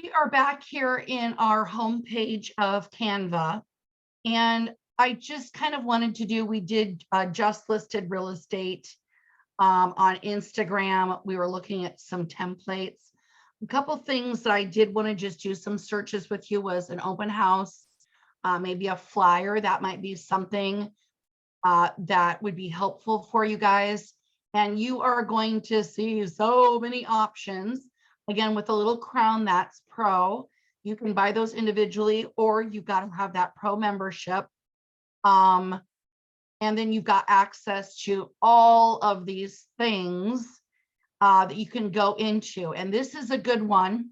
We are back here in our homepage of Canva, and I just kind of wanted to do, we did just listed real estate on Instagram. We were looking at some templates. A couple things that I did want to just do some searches with you was an open house, maybe a flyer. That might be something that would be helpful for you guys. And you are going to see so many options. Again, with a little crown, that's pro. You can buy those individually, or you've got to have that pro membership. And then you've got access to all of these things that you can go into. And this is a good one.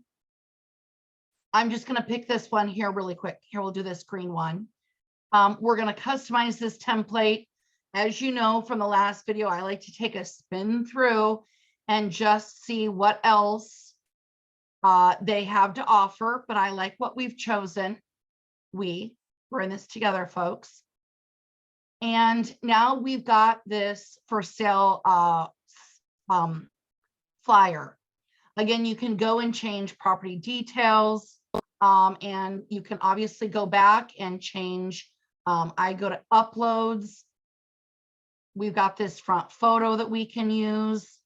I'm just going to pick this one here really quick. Here, we'll do this green one. We're going to customize this template. As you know from the last video, I like to take a spin through and just see what else they have to offer, but I like what we've chosen. We're in this together, folks. And now we've got this for sale flyer. Again, you can go and change property details, and you can obviously go back and change. I go to uploads. We've got this front photo that we can use.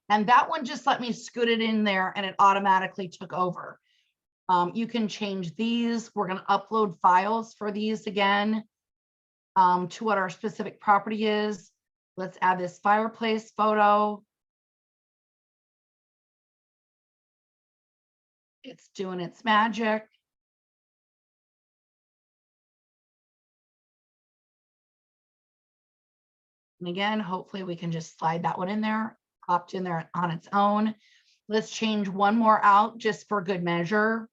And that one just let me scoot it in there and it automatically took over. You can change these. We're going to upload files for these again to what our specific property is. Let's add this fireplace photo. It's doing its magic. And again, hopefully we can just slide that one in there, popped in there on its own. Let's change one more out just for good measure.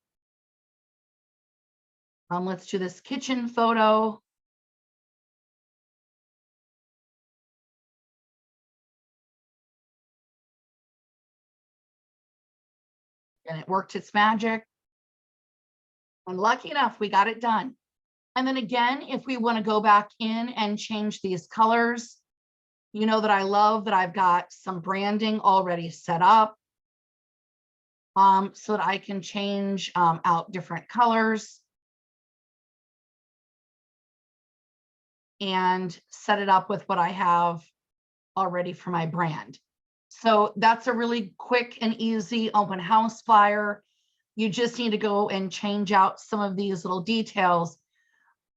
Let's do this kitchen photo. And it worked its magic. And lucky enough, we got it done. And then again, if we want to go back in and change these colors, you know that I love that I've got some branding already set up so that I can change out different colors and set it up with what I have already for my brand. So that's a really quick and easy open house flyer. You just need to go and change out some of these little details.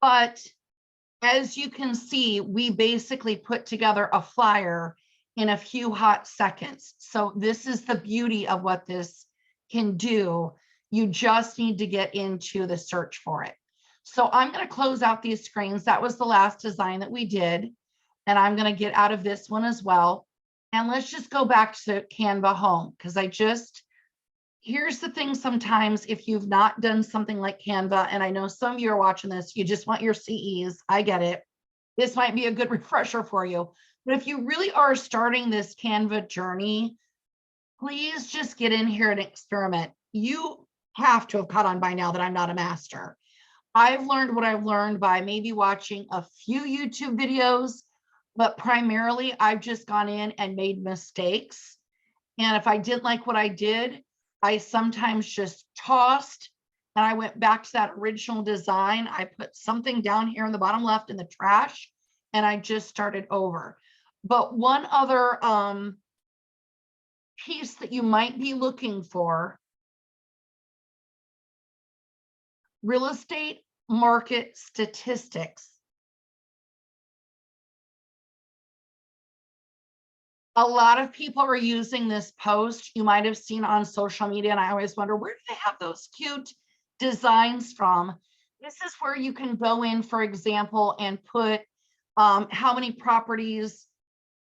But as you can see, we basically put together a flyer in a few hot seconds. So this is the beauty of what this can do. You just need to get into the search for it. So I'm going to close out these screens. That was the last design that we did. And I'm going to get out of this one as well. And let's just go back to Canva home, because here's the thing. Sometimes if you've not done something like Canva, and I know some of you are watching this, you just want your CEs. I get it. This might be a good refresher for you. But if you really are starting this Canva journey, please just get in here and experiment. You have to have caught on by now that I'm not a master. I've learned what I've learned by maybe watching a few YouTube videos, but primarily I've just gone in and made mistakes. And if I didn't like what I did, I sometimes just tossed and I went back to that original design. I put something down here in the bottom left in the trash and I just started over. But one other piece that you might be looking for, real estate market statistics. A lot of people are using this post. You might have seen on social media, and I always wonder, where do they have those cute designs from? This is where you can go in, for example, and put how many properties.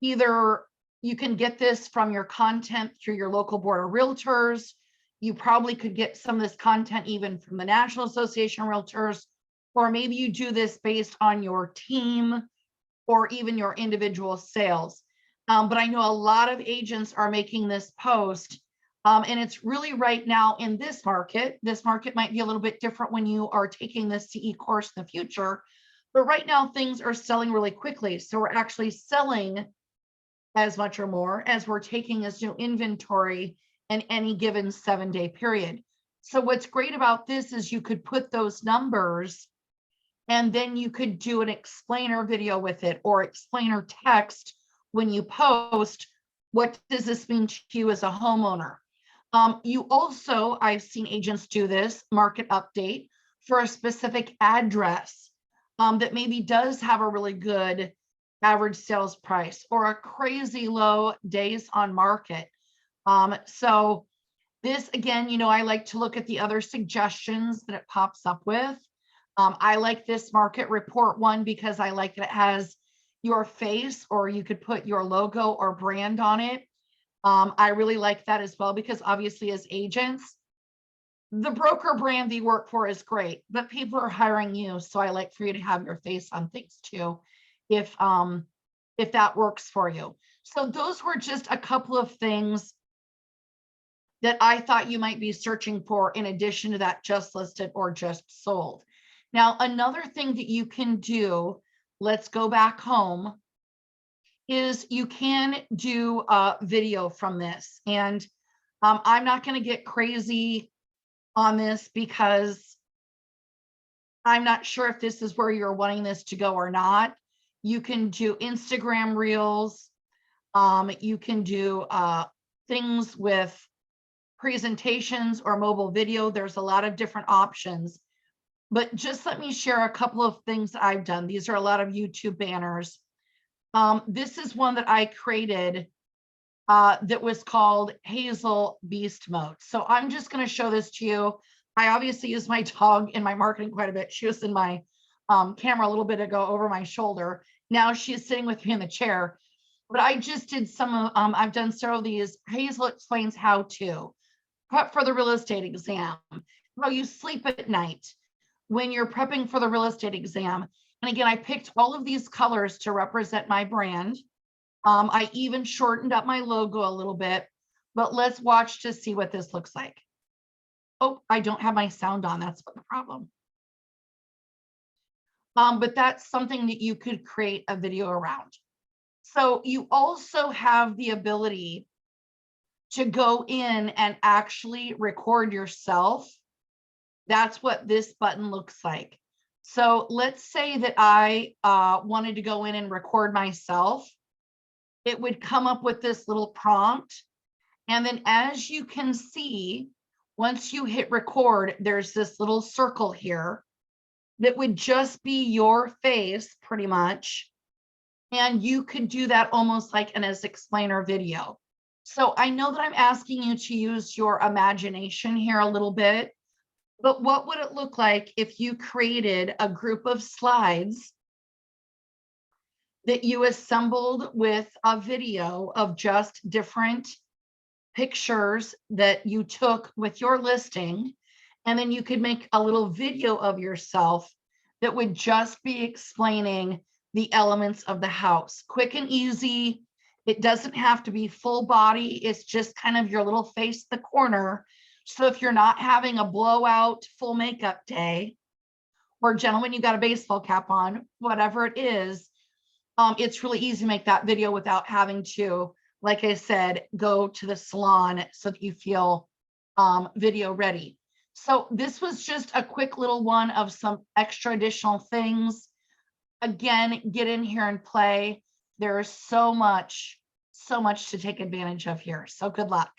Either you can get this from your content through your local board of realtors. You probably could get some of this content even from the National Association of Realtors, or maybe you do this based on your team or even your individual sales. But I know a lot of agents are making this post, and it's really right now in this market. This market might be a little bit different when you are taking this CE course in the future, but right now things are selling really quickly. So we're actually selling as much or more as we're taking as new inventory in any given 7-day period. So what's great about this is you could put those numbers and then you could do an explainer video with it or explainer text when you post. What does this mean to you as a homeowner? You also, I've seen agents do this market update for a specific address that maybe does have a really good average sales price or a crazy low days on market. So this, again, I like to look at the other suggestions that it pops up with. I like this market report one because I like that it has your face, or you could put your logo or brand on it. I really like that as well, because obviously as agents, the broker brand you work for is great, but people are hiring you. So I like for you to have your face on things too, if that works for you. So those were just a couple of things that I thought you might be searching for in addition to that just listed or just sold. Now, another thing that you can do, let's go back home, is you can do a video from this. And I'm not going to get crazy on this because I'm not sure if this is where you're wanting this to go or not. You can do Instagram reels. You can do things with presentations or mobile video. There's a lot of different options. But just let me share a couple of things that I've done. These are a lot of YouTube banners. This is one that I created that was called Hazel Beast Mode. So I'm just going to show this to you. I obviously use my dog in my marketing quite a bit. She was in my camera a little bit ago over my shoulder. Now she's sitting with me in the chair. But I just did some of, I've done several of these. Hazel explains how to prep for the real estate exam, how you sleep at night when you're prepping for the real estate exam. And again, I picked all of these colors to represent my brand. I even shortened up my logo a little bit, but let's watch to see what this looks like. Oh, I don't have my sound on. That's the problem. But that's something that you could create a video around. So you also have the ability to go in and actually record yourself. That's what this button looks like. So let's say that I wanted to go in and record myself. It would come up with this little prompt. And then as you can see, once you hit record, there's this little circle here that would just be your face pretty much. And you could do that almost like an as explainer video. So I know that I'm asking you to use your imagination here a little bit, but what would it look like if you created a group of slides that you assembled with a video of just different pictures that you took with your listing, and then you could make a little video of yourself that would just be explaining the elements of the house. Quick and easy. It doesn't have to be full body. It's just kind of your little face in the corner. So if you're not having a blowout full makeup day, or gentlemen, you got a baseball cap on, whatever it is, it's really easy to make that video without having to, like I said, go to the salon so that you feel video ready. So this was just a quick little one of some extra additional things. Again, get in here and play. There is so much to take advantage of here. So good luck.